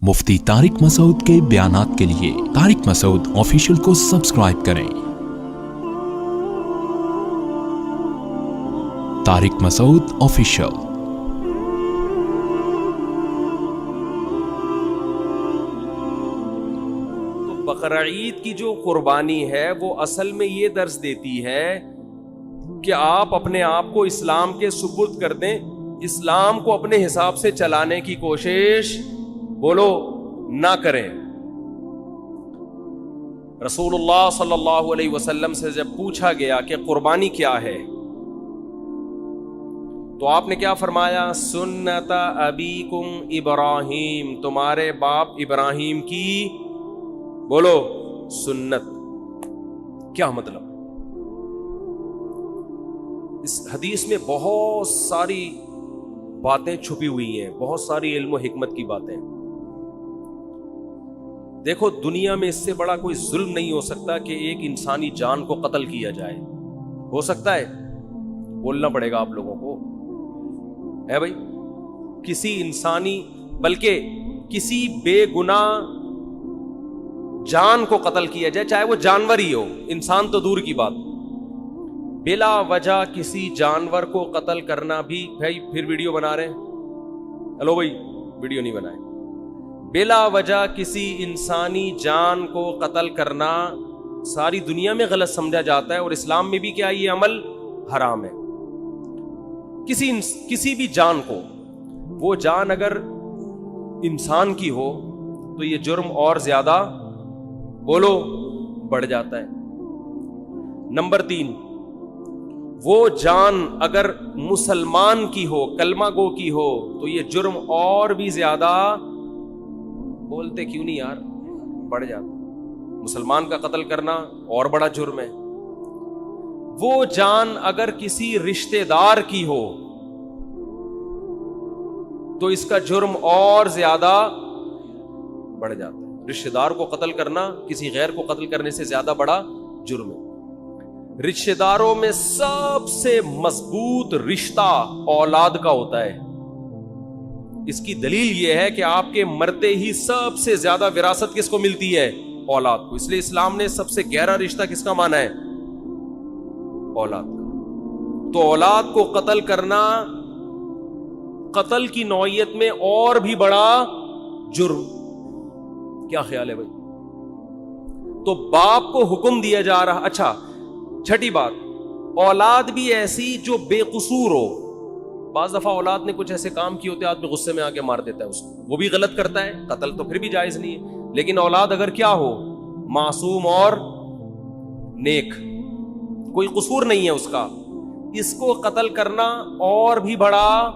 مفتی طارق مسعود کے بیانات کے لیے طارق مسعود آفیشیل کو سبسکرائب کریں۔ طارق مسعود آفیشیل۔ تو بقرعید کی جو قربانی ہے وہ اصل میں یہ درس دیتی ہے کہ آپ اپنے آپ کو اسلام کے سپرد کر دیں، اسلام کو اپنے حساب سے چلانے کی کوشش بولو نہ کریں۔ رسول اللہ صلی اللہ علیہ وسلم سے جب پوچھا گیا کہ قربانی کیا ہے تو آپ نے کیا فرمایا؟ سنت ابیکم ابراہیم، تمہارے باپ ابراہیم کی بولو سنت۔ کیا مطلب؟ اس حدیث میں بہت ساری باتیں چھپی ہوئی ہیں، بہت ساری علم و حکمت کی باتیں۔ دیکھو دنیا میں اس سے بڑا کوئی ظلم نہیں ہو سکتا کہ ایک انسانی جان کو قتل کیا جائے۔ ہو سکتا ہے؟ بولنا پڑے گا آپ لوگوں کو، ہے بھائی؟ کسی انسانی بلکہ کسی بے گناہ جان کو قتل کیا جائے، چاہے وہ جانور ہی ہو، انسان تو دور کی بات، بلا وجہ کسی جانور کو قتل کرنا بھی، بھائی پھر ویڈیو بنا رہے ہیں، ہلو بھائی ویڈیو نہیں بنائے، بلا وجہ کسی انسانی جان کو قتل کرنا ساری دنیا میں غلط سمجھا جاتا ہے، اور اسلام میں بھی کیا یہ عمل حرام ہے۔ کسی بھی جان کو، وہ جان اگر انسان کی ہو تو یہ جرم اور زیادہ بولو بڑھ جاتا ہے۔ نمبر 3، وہ جان اگر مسلمان کی ہو، کلمہ گو کی ہو، تو یہ جرم اور بھی زیادہ، بولتے کیوں نہیں یار، بڑھ جاتا۔ مسلمان کا قتل کرنا اور بڑا جرم ہے۔ وہ جان اگر کسی رشتہ دار کی ہو تو اس کا جرم اور زیادہ بڑھ جاتا ہے۔ رشتہ دار کو قتل کرنا کسی غیر کو قتل کرنے سے زیادہ بڑا جرم ہے۔ رشتہ داروں میں سب سے مضبوط رشتہ اولاد کا ہوتا ہے۔ اس کی دلیل یہ ہے کہ آپ کے مرتے ہی سب سے زیادہ وراثت کس کو ملتی ہے؟ اولاد کو۔ اس لیے اسلام نے سب سے گہرا رشتہ کس کا مانا ہے؟ اولاد کا۔ تو اولاد کو قتل کرنا قتل کی نوعیت میں اور بھی بڑا جرم۔ کیا خیال ہے بھائی؟ تو باپ کو حکم دیا جا رہا۔ اچھا، چھٹی بات، اولاد بھی ایسی جو بے قصور ہو۔ بعض دفعہ اولاد نے کچھ ایسے کام کیے ہوتے ہیں، آدمی غصے میں آ کے مار دیتا ہے اس کو، وہ بھی غلط کرتا ہے، قتل تو پھر بھی جائز نہیں ہے۔ لیکن اولاد اگر کیا ہو، معصوم اور نیک، کوئی قصور نہیں ہے اس کا، اس کو قتل کرنا اور بھی بڑا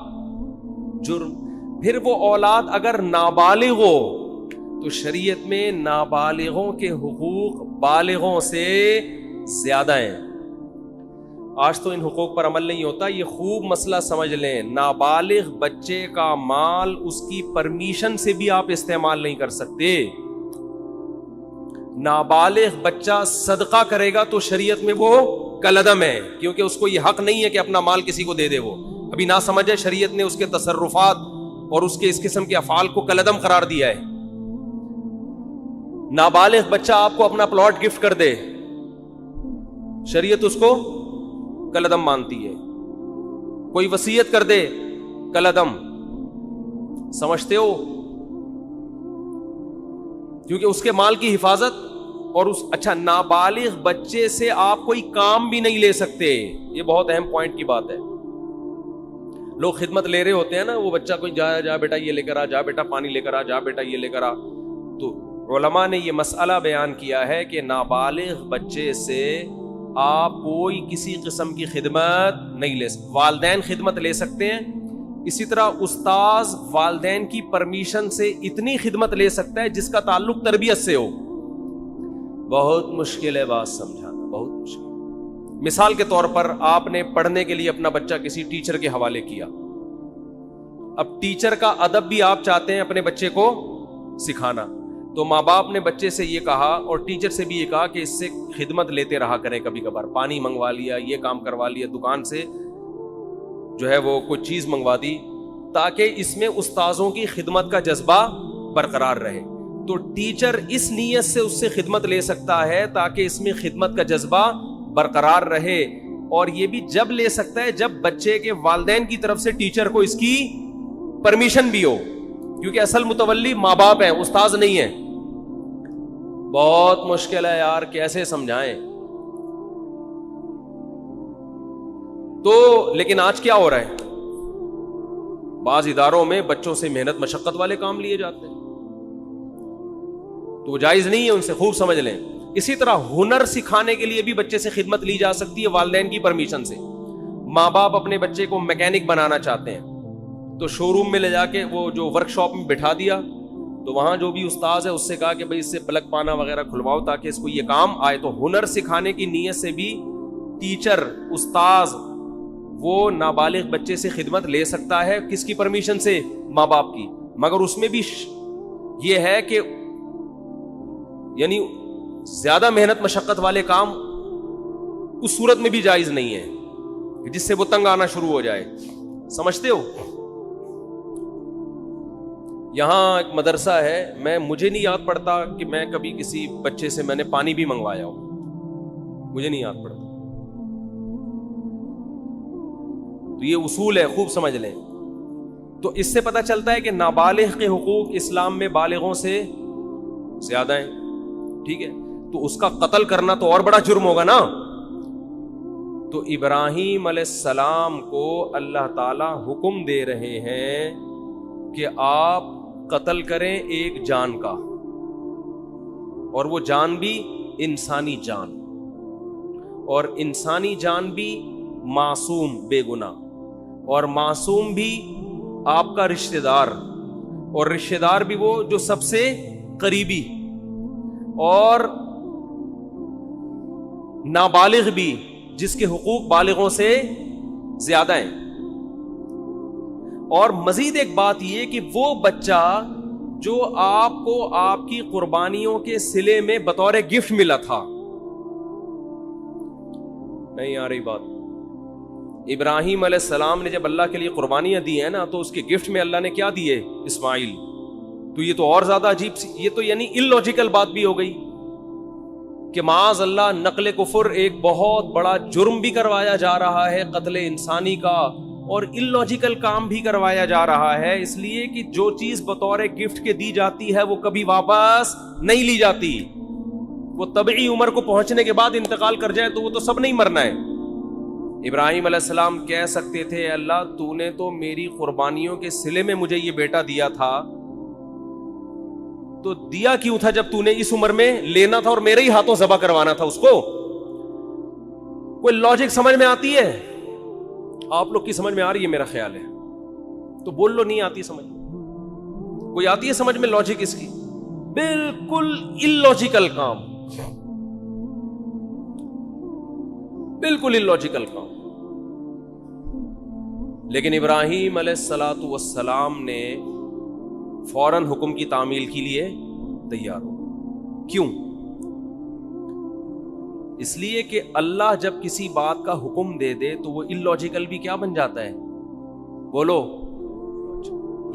جرم۔ پھر وہ اولاد اگر نابالغ ہو تو شریعت میں نابالغوں کے حقوق بالغوں سے زیادہ ہیں۔ آج تو ان حقوق پر عمل نہیں ہوتا، یہ خوب مسئلہ سمجھ لیں۔ نابالغ بچے کا مال اس کی پرمیشن سے بھی آپ استعمال نہیں کر سکتے۔ نابالغ بچہ صدقہ کرے گا تو شریعت میں وہ کالعدم ہے، کیونکہ اس کو یہ حق نہیں ہے کہ اپنا مال کسی کو دے دے۔ وہ ابھی نہ سمجھے، شریعت نے اس کے تصرفات اور اس کے اس قسم کے افعال کو کالعدم قرار دیا ہے۔ نابالغ بچہ آپ کو اپنا پلاٹ گفٹ کر دے، شریعت اس کو کالعدم مانتی ہے۔ کوئی وصیت کر دے، کالعدم۔ سمجھتے ہو؟ کیونکہ اس کے مال کی حفاظت اور اس، اچھا، نابالغ بچے سے آپ کوئی کام بھی نہیں لے سکتے۔ یہ بہت اہم پوائنٹ کی بات ہے۔ لوگ خدمت لے رہے ہوتے ہیں نا، وہ بچہ کوئی جا بیٹا یہ لے کر آ، جا بیٹا پانی لے کر آ، جا بیٹا یہ لے کر آ۔ تو علماء نے یہ مسئلہ بیان کیا ہے کہ نابالغ بچے سے آپ کوئی کسی قسم کی خدمت نہیں لے سکتے۔ والدین خدمت لے سکتے ہیں، اسی طرح استاذ والدین کی پرمیشن سے اتنی خدمت لے سکتا ہے جس کا تعلق تربیت سے ہو۔ بہت مشکل ہے بات سمجھانا، بہت مشکل۔ مثال کے طور پر آپ نے پڑھنے کے لیے اپنا بچہ کسی ٹیچر کے حوالے کیا، اب ٹیچر کا ادب بھی آپ چاہتے ہیں اپنے بچے کو سکھانا، تو ماں باپ نے بچے سے یہ کہا اور ٹیچر سے بھی یہ کہا کہ اس سے خدمت لیتے رہا کریں، کبھی کبھار پانی منگوا لیا، یہ کام کروا لیا، دکان سے جو ہے وہ کوئی چیز منگوا دی، تاکہ اس میں استاذوں کی خدمت کا جذبہ برقرار رہے. تو ٹیچر اس نیت سے اس سے خدمت لے سکتا ہے تاکہ اس میں خدمت کا جذبہ برقرار رہے, اور یہ بھی جب لے سکتا ہے جب بچے کے والدین کی طرف سے ٹیچر کو اس کی پرمیشن بھی ہو, کیونکہ اصل متولی ماں باپ ہیں, استاذ نہیں ہے. بہت مشکل ہے یار, کیسے سمجھائیں. تو لیکن آج کیا ہو رہا ہے, بعض اداروں میں بچوں سے محنت مشقت والے کام لیے جاتے ہیں, تو جائز نہیں ہے, ان سے خوب سمجھ لیں. اسی طرح ہنر سکھانے کے لیے بھی بچے سے خدمت لی جا سکتی ہے والدین کی پرمیشن سے. ماں باپ اپنے بچے کو میکینک بنانا چاہتے ہیں تو شو روم میں لے جا کے وہ جو ورک شاپ میں بٹھا دیا, تو وہاں جو بھی استاذ ہے اس سے کہا کہ بھائی اس سے پلگ پانا وغیرہ کھلواؤ تاکہ اس کو یہ کام آئے. تو ہنر سکھانے کی نیت سے بھی ٹیچر, استاذ وہ نابالغ بچے سے خدمت لے سکتا ہے. کس کی پرمیشن سے؟ ماں باپ کی. مگر اس میں بھی یہ ہے کہ یعنی زیادہ محنت مشقت والے کام اس صورت میں بھی جائز نہیں ہے جس سے وہ تنگ آنا شروع ہو جائے. سمجھتے ہو؟ یہاں ایک مدرسہ ہے, مجھے نہیں یاد پڑتا کہ میں کبھی کسی بچے سے میں نے پانی بھی منگوایا ہو, مجھے نہیں یاد پڑتا. تو یہ اصول ہے, خوب سمجھ لیں. تو اس سے پتہ چلتا ہے کہ نابالغ کے حقوق اسلام میں بالغوں سے زیادہ ہیں. ٹھیک ہے, تو اس کا قتل کرنا تو اور بڑا جرم ہوگا نا. تو ابراہیم علیہ السلام کو اللہ تعالی حکم دے رہے ہیں کہ آپ قتل کریں ایک جان کا, اور وہ جان بھی انسانی جان, اور انسانی جان بھی معصوم بے گناہ, اور معصوم بھی آپ کا رشتہ دار, اور رشتہ دار بھی وہ جو سب سے قریبی, اور نابالغ بھی جس کے حقوق بالغوں سے زیادہ ہیں. اور مزید ایک بات یہ کہ وہ بچہ جو آپ کو آپ کی قربانیوں کے صلے میں بطور گفٹ ملا تھا, نہیں آ رہی بات, ابراہیم علیہ السلام نے جب اللہ کے لیے قربانیاں دی ہیں نا, تو اس کے گفٹ میں اللہ نے کیا دیے؟ اسماعیل. تو یہ تو اور زیادہ عجیب سی, یہ تو یعنی اللاجیکل بات بھی ہو گئی کہ معاذ اللہ نقل کفر ایک بہت بڑا جرم بھی کروایا جا رہا ہے, قتل انسانی کا, اور اللاجیکل کام بھی کروایا جا رہا ہے, اس لیے کہ جو چیز بطور گفٹ کے دی جاتی ہے وہ کبھی واپس نہیں لی جاتی. وہ طبعی عمر کو پہنچنے کے بعد انتقال کر جائے تو وہ تو سب نہیں مرنا ہے. ابراہیم علیہ السلام کہہ سکتے تھے اللہ تو نے تو میری قربانیوں کے صلے میں مجھے یہ بیٹا دیا تھا, تو دیا کیوں تھا جب تو نے اس عمر میں لینا تھا اور میرے ہی ہاتھوں ذبح کروانا تھا اس کو؟ کوئی لاجک سمجھ میں آتی ہے؟ آپ لوگ کی سمجھ میں آ رہی ہے میرا خیال ہے, تو بول لو نہیں آتی سمجھ. کوئی آتی ہے سمجھ میں لاجک اس کی؟ بالکل اللاجیکل کام, بالکل اللاجیکل کام. لیکن ابراہیم علیہ الصلوۃ والسلام نے فوراً حکم کی تعمیل کے لیے تیار ہو. کیوں؟ اس لیے کہ اللہ جب کسی بات کا حکم دے دے تو وہ اللاجیکل بھی کیا بن جاتا ہے؟ بولو.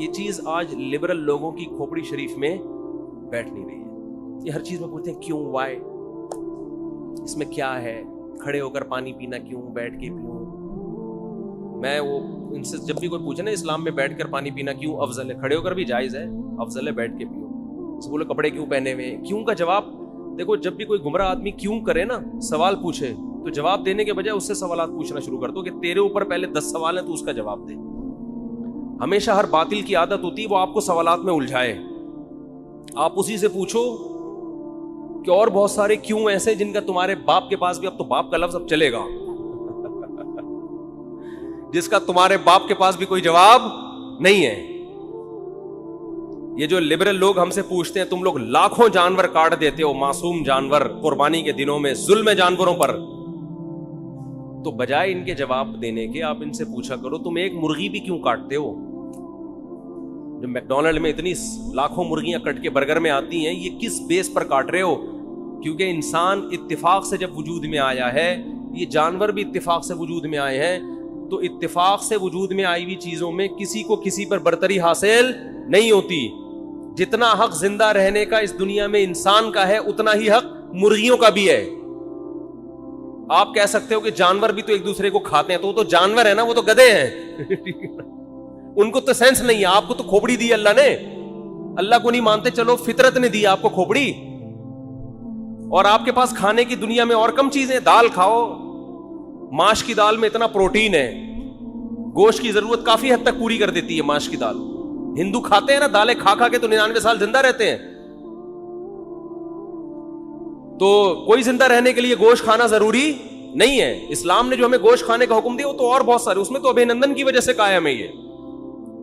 یہ چیز آج لبرل لوگوں کی کھوپڑی شریف میں بیٹھ نہیں رہی ہے. یہ ہر چیز میں پوچھتے ہیں کیوں, وائی, اس میں کیا ہے, کھڑے ہو کر پانی پینا کیوں, بیٹھ کے پیوں. میں وہ ان سے جب بھی کوئی پوچھے نا اسلام میں بیٹھ کر پانی پینا کیوں افضل ہے, کھڑے ہو کر بھی جائز ہے, افضل ہے بیٹھ کے پیو. سے بولے کپڑے کیوں پہنے ہوئے, کیوں کا جواب دیکھو. جب بھی کوئی گمراہ آدمی کیوں کرے نا, سوال پوچھے, تو جواب دینے کے بجائے اس سے سوالات پوچھنا شروع کر دو کہ تیرے اوپر پہلے 10 سوال ہیں تو اس کا جواب دے. ہمیشہ ہر باطل کی عادت ہوتی ہے وہ آپ کو سوالات میں الجھائے. آپ اسی سے پوچھو کہ اور بہت سارے کیوں ایسے جن کا تمہارے باپ کے پاس بھی, اب تو باپ کا لفظ اب چلے گا, جس کا تمہارے باپ کے پاس بھی کوئی جواب نہیں ہے. یہ جو لبرل لوگ ہم سے پوچھتے ہیں تم لوگ لاکھوں جانور کاٹ دیتے ہو, معصوم جانور, قربانی کے دنوں میں ظلم ہے جانوروں پر, تو بجائے ان کے جواب دینے کے آپ ان سے پوچھا کرو تم ایک مرغی بھی کیوں کاٹتے ہو؟ جو میکڈونلڈ میں اتنی لاکھوں مرغیاں کٹ کے برگر میں آتی ہیں, یہ کس بیس پر کاٹ رہے ہو؟ کیونکہ انسان اتفاق سے جب وجود میں آیا ہے, یہ جانور بھی اتفاق سے وجود میں آئے ہیں, تو اتفاق سے وجود میں آئی ہوئی چیزوں میں کسی کو کسی پر برتری حاصل نہیں ہوتی. جتنا حق زندہ رہنے کا اس دنیا میں انسان کا ہے اتنا ہی حق مرغیوں کا بھی ہے. آپ کہہ سکتے ہو کہ جانور بھی تو ایک دوسرے کو کھاتے ہیں, تو وہ تو جانور ہے نا, وہ تو گدھے ہیں. ان کو تو سینس نہیں ہے, آپ کو تو کھوپڑی دی اللہ نے. اللہ کو نہیں مانتے, چلو فطرت نے دی آپ کو کھوپڑی, اور آپ کے پاس کھانے کی دنیا میں اور کم چیزیں. دال کھاؤ, ماش کی دال میں اتنا پروٹین ہے, گوشت کی ضرورت کافی حد تک پوری کر دیتی ہے ماش کی دال. ہندو کھاتے ہیں نا دالیں, کھا کھا کے تو 99 سال زندہ رہتے ہیں. تو کوئی زندہ رہنے کے لیے گوشت کھانا ضروری نہیں ہے. اسلام نے جو ہمیں گوشت کھانے کا حکم دیا وہ تو اور بہت سارے, اس میں تو ابھینندن کی وجہ سے قائم ہے. یہ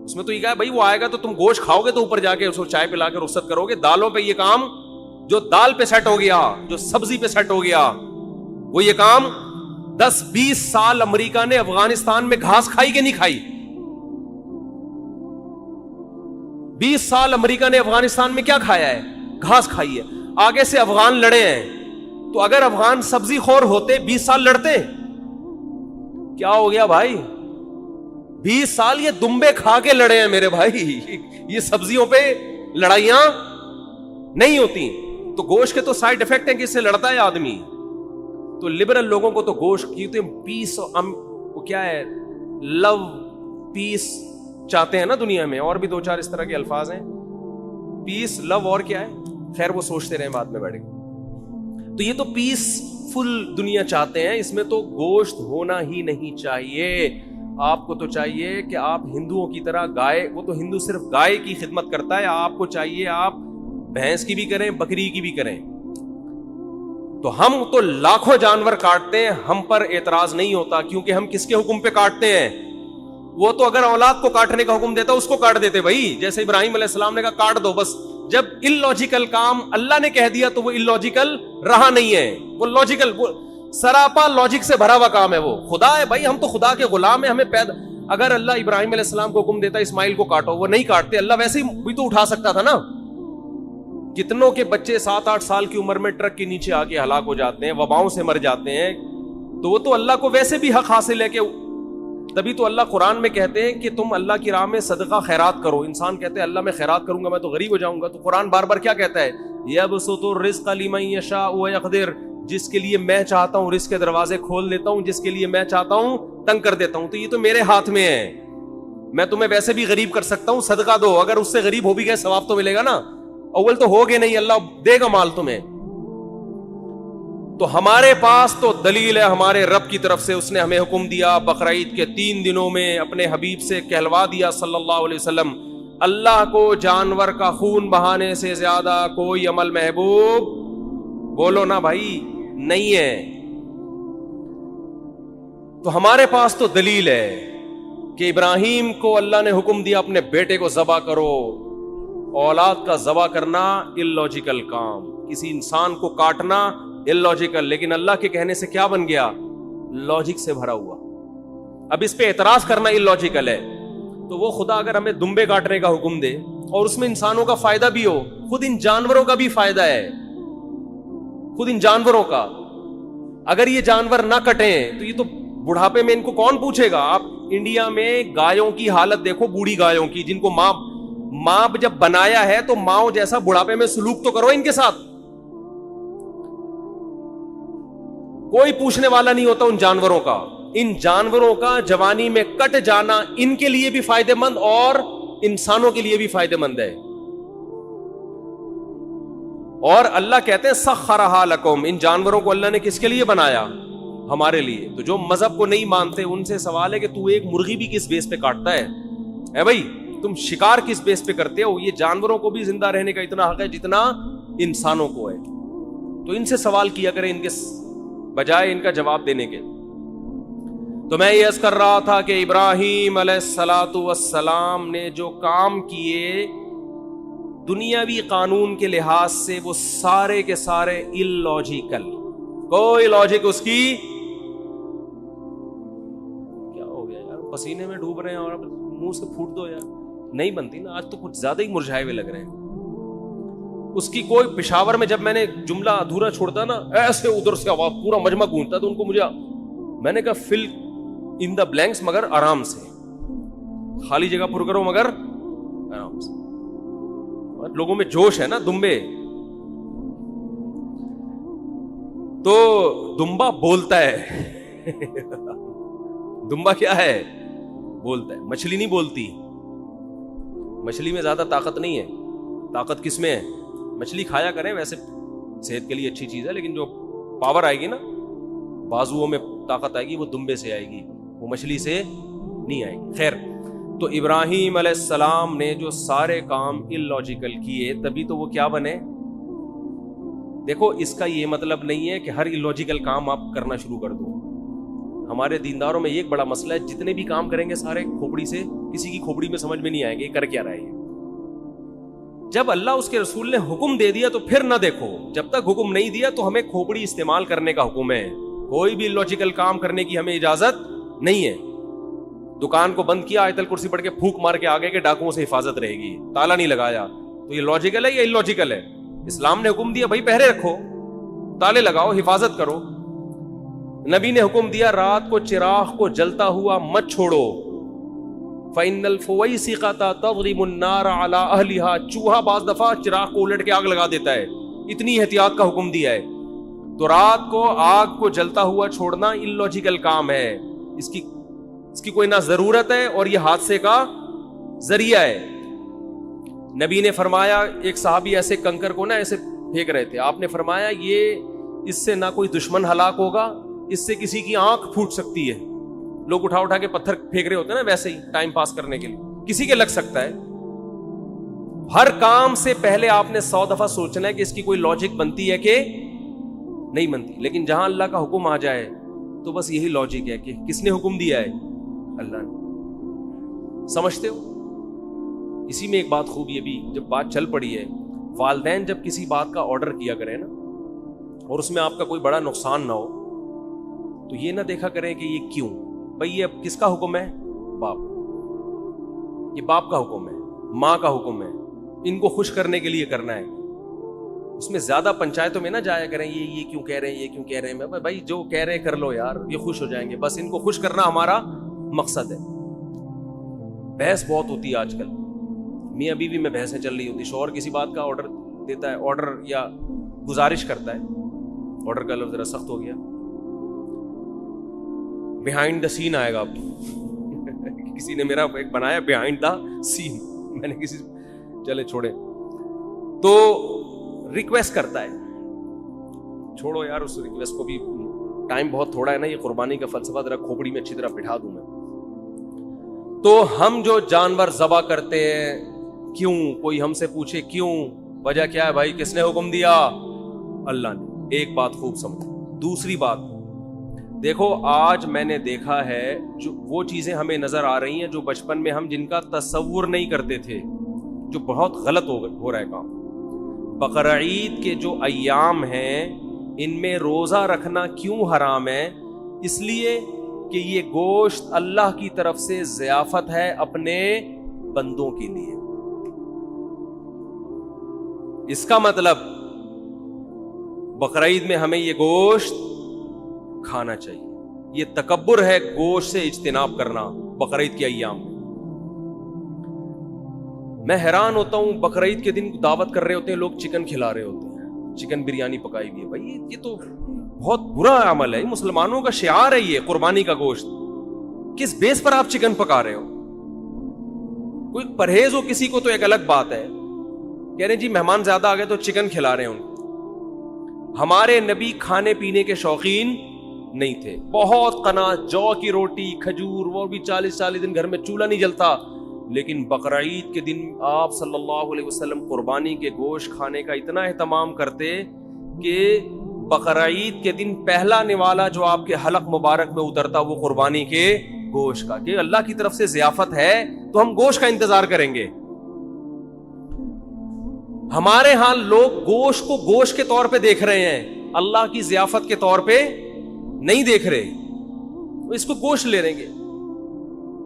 اس میں تو یہ کہا بھائی وہ آئے گا تو تم گوشت کھاؤ گے تو اوپر جا کے اس کو چائے پلا کے رخصت کرو گے. دالوں پہ یہ کام, جو دال پہ سیٹ ہو گیا, جو سبزی پہ سیٹ ہو گیا, وہ یہ کام 10-20 سال امریکہ نے افغانستان میں گھاس کھائی کہ نہیں کھائی؟ 20 سال امریکہ نے افغانستان میں کیا کھایا ہے؟ گھاس کھائی ہے. آگے سے افغان لڑے ہیں, تو اگر افغان سبزی خور ہوتے 20 سال لڑتے؟ کیا ہو گیا بھائی؟ 20 سال یہ دمبے کھا کے لڑے ہیں میرے بھائی. یہ سبزیوں پہ لڑائیاں نہیں ہوتی. تو گوشت کے تو سائیڈ افیکٹ ہیں کہ اس سے لڑتا ہے آدمی. تو لبرل لوگوں کو تو گوشت کی پیس, وہ کیا ہے, لو پیس چاہتے ہیں نا دنیا میں, اور بھی 2-4 اس طرح کے الفاظ ہیں, پیس, لو, اور کیا ہے, خیر وہ سوچتے رہیں بعد میں بیٹھے. تو یہ تو پیس فل دنیا چاہتے ہیں, اس میں تو گوشت ہونا ہی نہیں چاہیے. آپ کو تو چاہیے کہ آپ ہندوؤں کی طرح گائے, وہ تو ہندو صرف گائے کی خدمت کرتا ہے, آپ کو چاہیے آپ بھینس کی بھی کریں, بکری کی بھی کریں. تو ہم تو لاکھوں جانور کاٹتے ہیں, ہم پر اعتراض نہیں ہوتا, کیونکہ ہم کس کے حکم پہ کاٹتے ہیں؟ وہ تو اگر اولاد کو کاٹنے کا حکم دیتا اس کو کاٹ دیتے بھائی, جیسے ابراہیم علیہ السلام نے کہا کاٹ دو بس. جب illogical کام اللہ نے کہہ دیا تو وہ illogical رہا نہیں ہے, وہ لاجیکل, وہ سراپا لاجک سے بھرا ہوا کام ہے. وہ خدا ہے بھائی, ہم تو خدا کے غلام ہیں, ہمیں پیدا. اگر اللہ ابراہیم علیہ السلام کو حکم دیتا اسماعیل کو کاٹو, وہ نہیں کاٹتے. اللہ ویسے ہی بھی تو اٹھا سکتا تھا نا. کتنوں کے بچے 7-8 سال کی عمر میں ٹرک کے نیچے آ کے ہلاک ہو جاتے ہیں, وباؤں سے مر جاتے ہیں. تو وہ تو اللہ کو ویسے بھی حق حاصل ہے کہ, تبھی تو اللہ قرآن میں کہتے ہیں کہ تم اللہ کی راہ میں صدقہ خیرات کرو. انسان کہتے ہیں اللہ میں خیرات کروں گا میں تو غریب ہو جاؤں گا. تو قرآن بار بار کیا کہتا ہے؟ یبسط الرزق لمن یشاء ویقدر, جس کے لیے میں چاہتا ہوں رزق کے دروازے کھول دیتا ہوں, جس کے لیے میں چاہتا ہوں تنگ کر دیتا ہوں. تو یہ تو میرے ہاتھ میں ہے, میں تمہیں ویسے بھی غریب کر سکتا ہوں, صدقہ دو. اگر اس سے غریب ہو بھی گئے ثواب تو ملے گا نا. اول تو ہوگے نہیں, اللہ دے گا مال تمہیں. تو ہمارے پاس تو دلیل ہے ہمارے رب کی طرف سے, اس نے ہمیں حکم دیا بقرعید کے 3 دنوں میں اپنے حبیب سے کہلوا دیا صلی اللہ علیہ وسلم, اللہ کو جانور کا خون بہانے سے زیادہ کوئی عمل محبوب, بولو نا بھائی, نہیں ہے. تو ہمارے پاس تو دلیل ہے کہ ابراہیم کو اللہ نے حکم دیا اپنے بیٹے کو ذبح کرو. اولاد کا ذبح کرنا illogical کام, کسی انسان کو کاٹنا illogical, لیکن اللہ کے کہنے سے کیا بن گیا؟ لاجک سے بھرا ہوا. اب اس پہ اعتراض کرنا illogical ہے. تو وہ خدا اگر ہمیں دمبے کاٹنے کا حکم دے اور اس میں انسانوں کا فائدہ بھی ہو, خود ان جانوروں کا بھی فائدہ ہے, خود ان جانوروں کا. اگر یہ جانور نہ کٹیں تو یہ تو بڑھاپے میں ان کو کون پوچھے گا؟ آپ انڈیا میں گایوں کی حالت دیکھو, بوڑھی گایوں کی, جن کو ماں جب بنایا ہے تو ماں جیسا بڑھاپے میں سلوک تو کرو ان کے ساتھ. کوئی پوچھنے والا نہیں ہوتا ان جانوروں کا. ان جانوروں کا جوانی میں کٹ جانا ان کے لیے بھی فائدہ مند اور انسانوں کے لیے بھی فائدہ مند ہے. اور اللہ کہتے ہیں سخرھا لکم, ان جانوروں کو اللہ نے کس کے لیے بنایا؟ ہمارے لیے. تو جو مذہب کو نہیں مانتے ان سے سوال ہے کہ تو ایک مرغی بھی کس بیس پہ کاٹتا ہے؟ اے بھائی تم شکار کس بیس پہ کرتے ہو؟ یہ جانوروں کو بھی زندہ رہنے کا اتنا حق ہے جتنا انسانوں کو ہے. تو ان سے سوال کیا کریں ان کے بجائے ان کا جواب دینے کے. تو میں یہ عرض کر رہا تھا کہ ابراہیم علیہ السلام نے جو کام کیے دنیاوی قانون کے لحاظ سے وہ سارے کے سارے illogical, کوئی لاجک اس کی. کیا ہو گیا یار, پسینے میں ڈوب رہے ہیں اور منہ سے پھوٹ دو یار, نہیں بنتی نا. آج تو کچھ زیادہ ہی مرجھائے ہوئے لگ رہے ہیں. اس کی کوئی, پشاور میں جب میں نے جملہ ادھورا چھوڑتا نا, ایسے ادھر سے آواز پورا مجمع گونجتا, تو ان کو میں نے کہا فل ان دا بلینکس, مگر آرام سے, خالی جگہ پر کرو مگر آرام سے. لوگوں میں جوش ہے نا، دمبے. تو دمبا بولتا ہے. دمبا کیا ہے؟ بولتا ہے. مچھلی نہیں بولتی. مچھلی میں زیادہ طاقت نہیں ہے. طاقت کس میں ہے؟ مچھلی کھایا کریں، ویسے صحت کے لیے اچھی چیز ہے، لیکن جو پاور آئے گی نا، بازوؤں میں طاقت آئے گی، وہ دمبے سے آئے گی، وہ مچھلی سے نہیں آئے گی. خیر، تو ابراہیم علیہ السلام نے جو سارے کام اللاجیکل کیے، تبھی تو وہ کیا بنے. دیکھو، اس کا یہ مطلب نہیں ہے کہ ہر اللاجیکل کام آپ کرنا شروع کر دو. ہمارے دینداروں میں یہ ایک بڑا مسئلہ ہے، جتنے بھی کام کریں گے سارے کھوپڑی سے، کسی کی کھوپڑی میں سمجھ میں نہیں آئیں گے یہ کر کیا رہے ہیں. جب اللہ اس کے رسول نے حکم دے دیا تو پھر نہ دیکھو. جب تک حکم نہیں دیا تو ہمیں کھوپڑی استعمال کرنے کا حکم ہے. کوئی بھی لاجیکل کام کرنے کی ہمیں اجازت نہیں ہے. دکان کو بند کیا، آیت الکرسی پڑھ کے پھونک مار کے آگے کے ڈاکوؤں سے حفاظت رہے گی، تالا نہیں لگایا، تو یہ لاجیکل ہے یا اللاجیکل ہے؟ اسلام نے حکم دیا بھائی پہرے رکھو، تالے لگاؤ، حفاظت کرو. نبی نے حکم دیا رات کو چراغ کو جلتا ہوا مت چھوڑو. فَإِنَّ الْفُوَيْسِقَةَ تَضْرِبُ النَّارَ عَلَىٰ أَهْلِهَا. چوہا بعض دفعہ چراغ کو الٹ کے آگ لگا دیتا ہے. اتنی احتیاط کا حکم دیا ہے. تو رات کو آگ کو جلتا ہوا چھوڑنا اللاجیکل کام ہے. اس کی کوئی نہ ضرورت ہے اور یہ حادثے کا ذریعہ ہے. نبی نے فرمایا، ایک صحابی ایسے کنکر کو نا ایسے پھینک رہے تھے، آپ نے فرمایا یہ اس سے نہ کوئی دشمن ہلاک ہوگا، اس سے کسی کی آنکھ پھوٹ سکتی ہے. لوگ اٹھا اٹھا کے پتھر پھینک رہے ہوتے ہیں نا، ویسے ہی ٹائم پاس کرنے کے لیے کسی کے لگ سکتا ہے. ہر کام سے پہلے آپ نے 100 دفعہ سوچنا ہے کہ اس کی کوئی لاجک بنتی ہے کہ نہیں بنتی. لیکن جہاں اللہ کا حکم آ جائے تو بس یہی لاجک ہے کہ کس نے حکم دیا ہے؟ اللہ نے. سمجھتے ہو؟ اسی میں ایک بات خوبی ابھی جب بات چل پڑی ہے، والدین جب کسی بات کا آرڈر کیا کریں نا اور اس میں آپ کا کوئی بڑا نقصان نہ ہو، تو یہ نہ دیکھا کریں کہ یہ کیوں. بھئی یہ اب کس کا حکم ہے؟ باپ. یہ باپ کا حکم ہے، ماں کا حکم ہے، ان کو خوش کرنے کے لیے کرنا ہے. اس میں زیادہ پنچایتوں میں نہ جایا کریں یہ کیوں کہہ رہے ہیں، یہ کیوں کہہ رہے ہیں. بھائی جو کہہ رہے ہیں کر لو یار، یہ خوش ہو جائیں گے، بس ان کو خوش کرنا ہمارا مقصد ہے. بحث بہت ہوتی ہے آج کل، میاں بیوی میں بحثیں چل رہی ہوتی. شوہر کسی بات کا آرڈر دیتا ہے، آرڈر یا گزارش کرتا ہے، آرڈر کا لفظ ذرا سخت ہو گیا، بیہائنڈ دا سین آئے گا. اب کسی نے میرا ایک بنایا بیہائنڈ دا سین، میں نے کسی چلے چھوڑے، تو ریکویسٹ کرتا ہے. چھوڑو یار اس ریکویسٹ کو بھی، ٹائم بہت تھوڑا ہے نا. یہ قربانی کا فلسفہ ذرا کھوپڑی میں اچھی طرح بٹھا دوں میں. تو ہم جو جانور ذبح کرتے ہیں، کیوں؟ کوئی ہم سے پوچھے کیوں، وجہ کیا ہے؟ بھائی کس نے حکم دیا؟ اللہ نے. ایک بات خوب سمجھو. دوسری بات دیکھو، آج میں نے دیکھا ہے جو وہ چیزیں ہمیں نظر آ رہی ہیں جو بچپن میں ہم جن کا تصور نہیں کرتے تھے، جو بہت غلط ہو رہا ہے کام. بقرعید کے جو ایام ہیں ان میں روزہ رکھنا کیوں حرام ہے؟ اس لیے کہ یہ گوشت اللہ کی طرف سے ضیافت ہے اپنے بندوں کے لیے. اس کا مطلب بقرعید میں ہمیں یہ گوشت کھانا چاہیے. یہ تکبر ہے گوشت سے اجتناب کرنا بقرعید کے ایام میں. میں حیران ہوتا ہوں، بقرعید کے دن دعوت کر رہے ہوتے ہیں لوگ، چکن کھلا رہے ہوتے ہیں، چکن بریانی پکائی ہوئی ہے. بھائی یہ تو بہت برا عمل ہے. مسلمانوں کا شعار ہے یہ قربانی کا گوشت. کس بیس پر آپ چکن پکا رہے ہو؟ کوئی پرہیز ہو کسی کو تو ایک الگ بات ہے. کہہ رہے ہیں جی مہمان زیادہ آ گئے تو چکن کھلا رہے ہیں ان کو. ہمارے نبی کھانے پینے کے شوقین نہیں تھے. بہت قناعت، جو کی روٹی، کھجور، وہ بھی 40 دن گھر میں چولہا نہیں جلتا. لیکن بقرعید کے دن آپ صلی اللہ علیہ وسلم قربانی کے گوشت کھانے کا اتنا اہتمام کرتے کہ بقرعید کے دن پہلا نوالا جو آپ کے حلق مبارک میں اترتا وہ قربانی کے گوشت کا، کہ اللہ کی طرف سے ضیافت ہے تو ہم گوشت کا انتظار کریں گے. ہمارے ہاں لوگ گوشت کو گوشت کے طور پہ دیکھ رہے ہیں، اللہ کی ضیافت کے طور پہ نہیں دیکھ رہے. اس کو گوشت لے رہیں گے.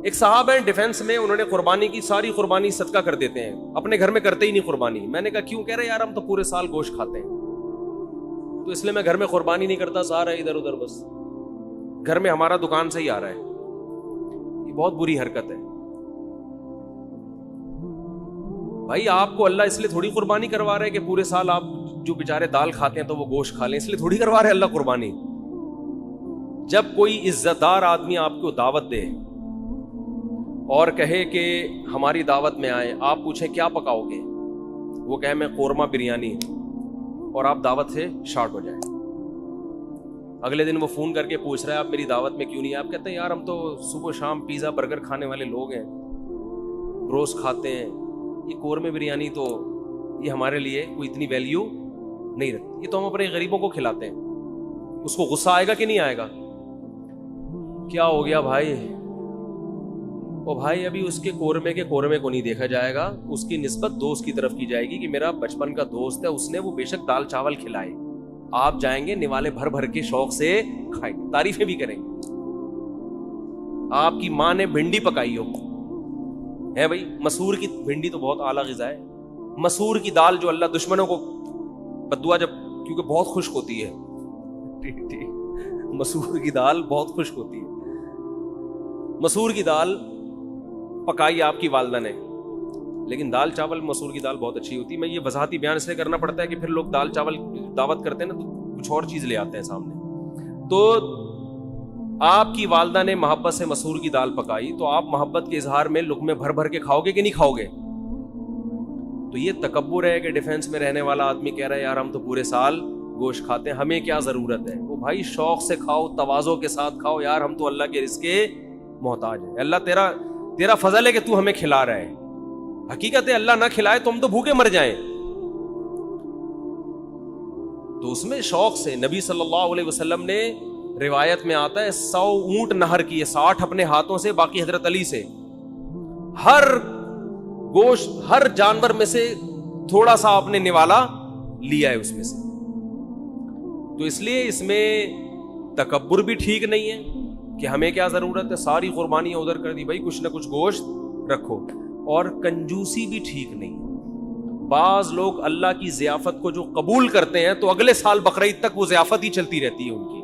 ایک صاحب ہیں ڈیفنس میں، انہوں نے قربانی کی ساری قربانی صدقہ کر دیتے ہیں، اپنے گھر میں کرتے ہی نہیں قربانی. میں نے کہا کیوں؟ کہہ رہے یار ہم تو پورے سال گوشت کھاتے ہیں تو اس لیے میں گھر میں قربانی نہیں کرتا، سارا ادھر ادھر بس گھر میں ہمارا دکان سے ہی آ رہا ہے. یہ بہت بری حرکت ہے بھائی آپ کو اللہ اس لیے تھوڑی قربانی کروا رہے کہ پورے سال آپ جو بیچارے دال کھاتے ہیں تو وہ گوشت کھا لیں، اس لیے تھوڑی کروا رہے اللہ قربانی. جب کوئی عزت دار آدمی آپ کو دعوت دے اور کہے کہ ہماری دعوت میں آئے، آپ پوچھیں کیا پکاؤ گے، وہ کہے میں قورمہ بریانی، اور آپ دعوت سے شارٹ ہو جائیں. اگلے دن وہ فون کر کے پوچھ رہا ہے آپ میری دعوت میں کیوں نہیں؟ آپ کہتے ہیں یار ہم تو صبح شام پیزا برگر کھانے والے لوگ ہیں، روز کھاتے ہیں، یہ قورمے بریانی تو یہ ہمارے لیے کوئی اتنی ویلیو نہیں رکھتی، یہ تو ہم اپنے غریبوں کو کھلاتے ہیں. اس کو غصہ آئے گا کہ نہیں آئے گا؟ کیا ہو گیا بھائی؟ او بھائی ابھی اس کے قورمے کو نہیں دیکھا جائے گا، اس کی نسبت دوست کی طرف کی جائے گی کہ میرا بچپن کا دوست ہے، اس نے وہ بے شک دال چاول کھلائے. آپ جائیں گے نوالے بھر بھر کے شوق سے کھائیں گے، تعریفیں بھی کریں گے. آپ کی ماں نے بھنڈی پکائی ہو ہے بھائی، مسور کی بھنڈی تو بہت اعلیٰ غذا ہے. مسور کی دال جو اللہ دشمنوں کو بدعا، جب کیونکہ بہت خشک ہوتی ہے، مسور کی دال بہت خشک ہوتی ہے، مسور کی دال پکائی آپ کی والدہ نے، لیکن دال چاول مسور کی دال بہت اچھی ہوتی ہے. میں یہ وضاحتی بیان اس لیے کرنا پڑتا ہے کہ پھر لوگ دال چاول دعوت کرتے ہیں نا تو کچھ اور چیز لے آتے ہیں سامنے. تو آپ کی والدہ نے محبت سے مسور کی دال پکائی تو آپ محبت کے اظہار میں لقمے بھر بھر کے کھاؤ گے کہ نہیں کھاؤ گے؟ تو یہ تکبر ہے کہ ڈیفینس میں رہنے والا آدمی کہہ رہا ہے یار ہم تو پورے سال گوشت کھاتے ہیں، ہمیں کیا ضرورت ہے. وہ بھائی شوق سے کھاؤ، تواضع کے ساتھ کھاؤ، یار ہم تو اللہ کے رزق کے محتاج ہیں. اللہ تیرا فضل ہے کہ تو ہمیں کھلا رہا ہے. حقیقت ہے اللہ نہ کھلائے تو ہم تو بھوکے مر جائیں. تو اس میں شوق سے نبی صلی اللہ علیہ وسلم نے، روایت میں آتا ہے 100 اونٹ نہر کیے، 60 اپنے ہاتھوں سے، باقی حضرت علی سے. ہر گوشت، ہر جانور میں سے تھوڑا سا آپ نے نوالا لیا ہے اس میں سے. تو اس لیے اس میں تکبر بھی ٹھیک نہیں ہے کہ ہمیں کیا ضرورت ہے، ساری قربانیاں ادھر کر دی، بھائی کچھ نہ کچھ گوشت رکھو. اور کنجوسی بھی ٹھیک نہیں. بعض لوگ اللہ کی ضیافت کو جو قبول کرتے ہیں تو اگلے سال بقرعید تک وہ ضیافت ہی چلتی رہتی ہے ان کی.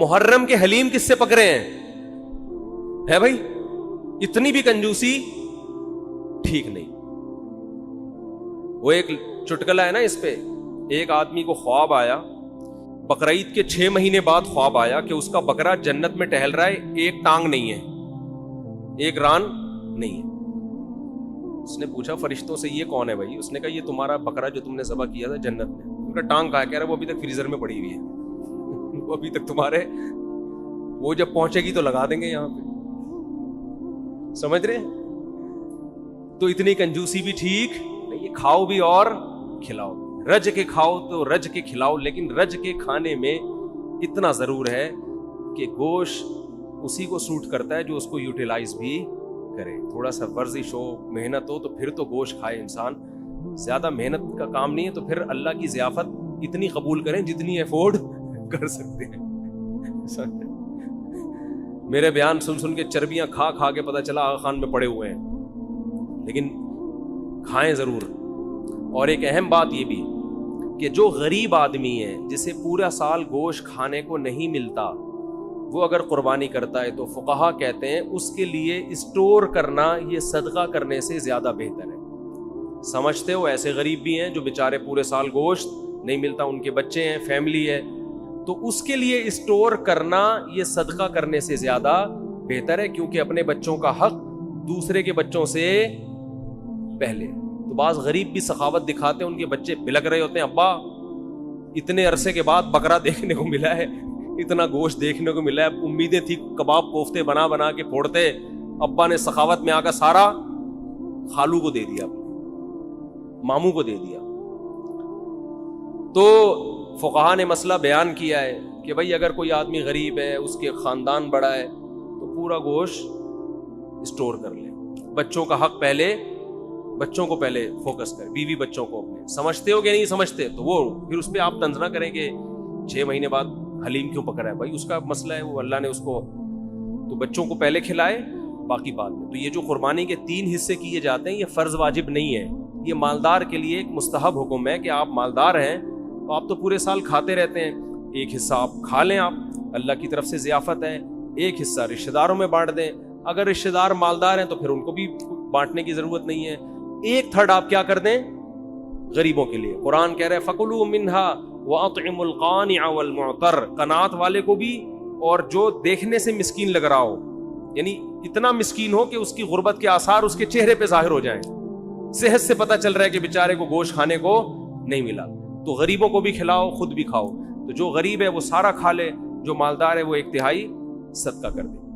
محرم کے حلیم کس سے پکڑے ہیں؟ ہے بھائی اتنی بھی کنجوسی ٹھیک نہیں. وہ ایک چٹکلا ہے نا اس پہ، ایک آدمی کو خواب آیا، بقرعید کے 6 مہینے بعد خواب آیا کہ اس کا بکرا جنت میں ٹہل رہا ہے، ایک ٹانگ نہیں ہے، ایک ران نہیں ہے. اس نے پوچھا فرشتوں سے یہ کون ہے بھائی؟ اس نے کہا یہ تمہارا بکرا جو تم نے ذبح کیا تھا جنت میں. ان کا ٹانگ کہا، کہہ رہا وہ ابھی تک فریزر میں پڑی ہوئی ہے، وہ ابھی تک تمہارے، وہ جب پہنچے گی تو لگا دیں گے یہاں پہ. سمجھ رہے؟ تو اتنی کنجوسی بھی ٹھیک نہیں. کھاؤ بھی اور کھلاؤ، رج کے کھاؤ تو رج کے کھلاؤ، لیکن رج کے کھانے میں اتنا ضرور ہے کہ گوشت اسی کو سوٹ کرتا ہے جو اس کو یوٹیلائز بھی کرے. تھوڑا سا ورزش ہو، محنت ہو تو پھر تو گوشت کھائے انسان. زیادہ محنت کا کام نہیں ہے تو پھر اللہ کی ضیافت اتنی قبول کریں جتنی افورڈ کر سکتے ہیں. میرے بیان سن سن کے چربیاں کھا کھا کے پتہ چلا آغا خان میں پڑے ہوئے ہیں، لیکن کھائیں ضرور. اور ایک اہم بات یہ بھی کہ جو غریب آدمی ہے جسے پورا سال گوشت کھانے کو نہیں ملتا، وہ اگر قربانی کرتا ہے تو فقہا کہتے ہیں اس کے لیے اسٹور کرنا یہ صدقہ کرنے سے زیادہ بہتر ہے. سمجھتے ہو ایسے غریب بھی ہیں جو بیچارے پورے سال گوشت نہیں ملتا، ان کے بچے ہیں، فیملی ہے، تو اس کے لیے اسٹور کرنا یہ صدقہ کرنے سے زیادہ بہتر ہے، کیونکہ اپنے بچوں کا حق دوسرے کے بچوں سے پہلے. تو بعض غریب بھی سخاوت دکھاتے ہیں، ان کے بچے بلک رہے ہوتے ہیں، ابا اتنے عرصے کے بعد بکرا دیکھنے کو ملا ہے، اتنا گوشت دیکھنے کو ملا ہے، امیدیں تھی کباب کوفتے بنا بنا کے پھوڑتے، ابا نے سخاوت میں آ کر سارا خالو کو دے دیا، ماموں کو دے دیا. تو فقہا نے مسئلہ بیان کیا ہے کہ بھائی اگر کوئی آدمی غریب ہے، اس کے خاندان بڑا ہے، تو پورا گوشت اسٹور کر لے. بچوں کا حق پہلے، بچوں کو پہلے فوکس کرے، بیوی بچوں کو اپنے. سمجھتے ہو کہ نہیں سمجھتے تو وہ پھر اس پہ آپ طنز نہ کریں کہ 6 مہینے بعد حلیم کیوں پکڑا ہے. بھائی اس کا مسئلہ ہے، وہ اللہ نے اس کو، تو بچوں کو پہلے کھلائے باقی بعد میں. تو یہ جو قربانی کے 3 حصے کیے جاتے ہیں یہ فرض واجب نہیں ہے، یہ مالدار کے لیے ایک مستحب حکم ہے کہ آپ مالدار ہیں تو آپ تو پورے سال کھاتے رہتے ہیں، ایک حصہ آپ کھا لیں، آپ اللہ کی طرف سے ضیافت ہے، ایک حصہ رشتہ داروں میں بانٹ دیں. اگر رشتہ دار مالدار ہیں تو پھر ان کو بھی بانٹنے کی ضرورت نہیں ہے. ایک تھرڈ آپ کیا کر دیں غریبوں کے لیے. قرآن کہہ رہے ہیں فَكُلُوا مِنْهَا وَأَطْعِمُوا الْقَانِعَ وَالْمُعْتَرَّ, قناعت والے کو بھی اور جو دیکھنے سے مسکین لگ رہا ہو, یعنی اتنا مسکین ہو کہ اس کی غربت کے آثار اس کے چہرے پہ ظاہر ہو جائیں, صحت سے پتہ چل رہا ہے کہ بیچارے کو گوشت کھانے کو نہیں ملا, تو غریبوں کو بھی کھلاؤ, خود بھی کھاؤ. تو جو غریب ہے وہ سارا کھا لے, جو مالدار ہے وہ ایک تہائی صدقہ کر دے.